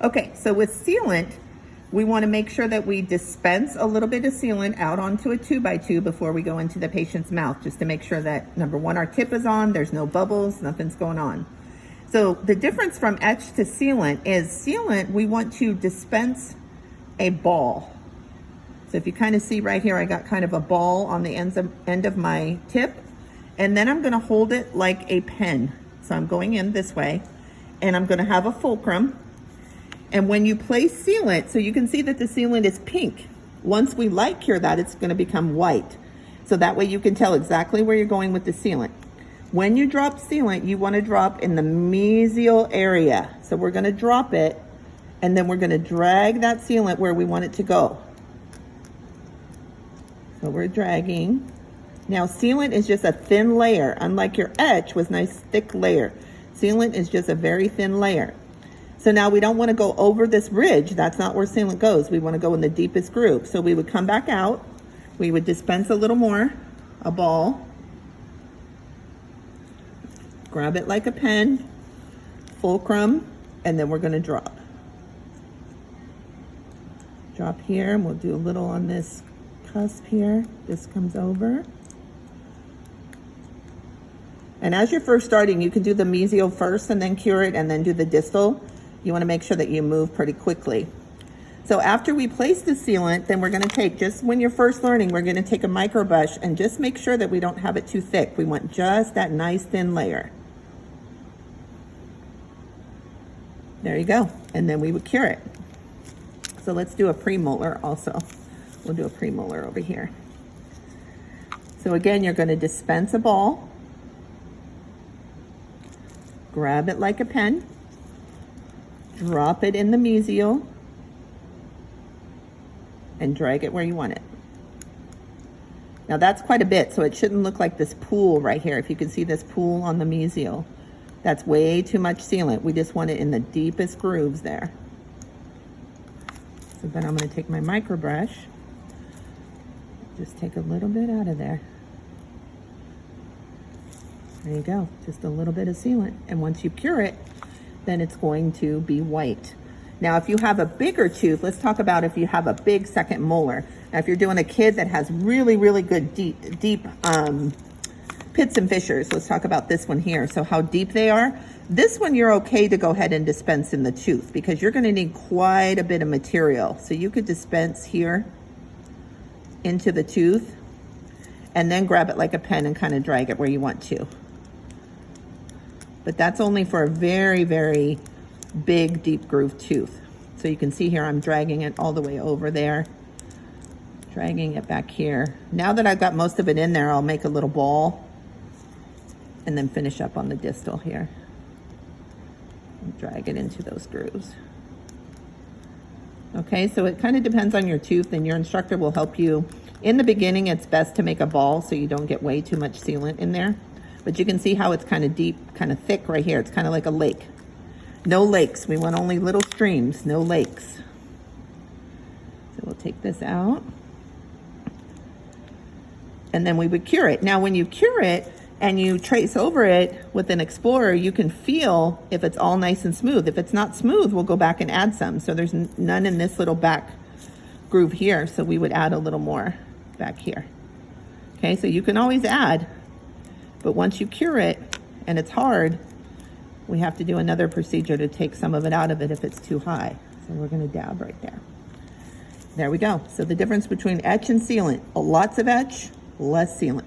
Okay, so with sealant, we want to make sure that we dispense a little bit of sealant out onto a 2x2 before we go into the patient's mouth, just to make sure that, number one, our tip is on, there's no bubbles, nothing's going on. So the difference from etch to sealant is sealant, we want to dispense a ball. So if you kind of see right here, I got kind of a ball on the end of my tip, and then I'm going to hold it like a pen. So I'm going in this way, and I'm going to have a fulcrum. And when you place sealant, so you can see that the sealant is pink. Once we light cure that, it's going to become white. So that way you can tell exactly where you're going with the sealant. When you drop sealant, you want to drop in the mesial area. So we're going to drop it, and then we're going to drag that sealant where we want it to go. So we're dragging. Now sealant is just a thin layer. Unlike your etch was nice thick layer. Sealant is just a very thin layer. So now we don't want to go over this ridge. That's not where sealant goes. We want to go in the deepest groove. So we would come back out. We would dispense a little more, a ball. Grab it like a pen, fulcrum, and then we're going to drop. Drop here, and we'll do a little on this cusp here. This comes over. And as you're first starting, you can do the mesial first and then cure it and then do the distal. You want to make sure that you move pretty quickly. So after we place the sealant, then we're going to take, just when you're first learning, we're going to take a micro brush and just make sure that we don't have it too thick. We want just that nice thin layer. There you go. And then we would cure it. So let's do a premolar also. We'll do a premolar over here. So again, you're going to dispense a ball. Grab it like a pen. Drop it in the mesial and drag it where you want it. Now that's quite a bit, so it shouldn't look like this pool right here. If you can see this pool on the mesial, that's way too much sealant. We just want it in the deepest grooves there. So then I'm going to take my micro brush, just take a little bit out of there. There you go, just a little bit of sealant. And once you cure it, then it's going to be white. Now, if you have a bigger tooth, let's talk about if you have a big second molar. Now, if you're doing a kid that has really, really good deep pits and fissures, let's talk about this one here. So how deep they are. This one, you're okay to go ahead and dispense in the tooth because you're gonna need quite a bit of material. So you could dispense here into the tooth and then grab it like a pen and kind of drag it where you want to. But that's only for a very, very big, deep groove tooth. So you can see here, I'm dragging it all the way over there, dragging it back here. Now that I've got most of it in there, I'll make a little ball and then finish up on the distal here. And drag it into those grooves. Okay, so it kind of depends on your tooth, and your instructor will help you. In the beginning, it's best to make a ball so you don't get way too much sealant in there. But you can see how it's kind of deep, kind of thick right here. It's kind of like a lake. No lakes. We want only little streams, no lakes. So we'll take this out. And then we would cure it. Now, when you cure it and you trace over it with an Explorer, you can feel if it's all nice and smooth. If it's not smooth, we'll go back and add some. So there's none in this little back groove here. So we would add a little more back here. Okay, so you can always add. But once you cure it and it's hard, we have to do another procedure to take some of it out of it if it's too high. So we're going to dab right there. There we go. So the difference between etch and sealant, lots of etch, less sealant.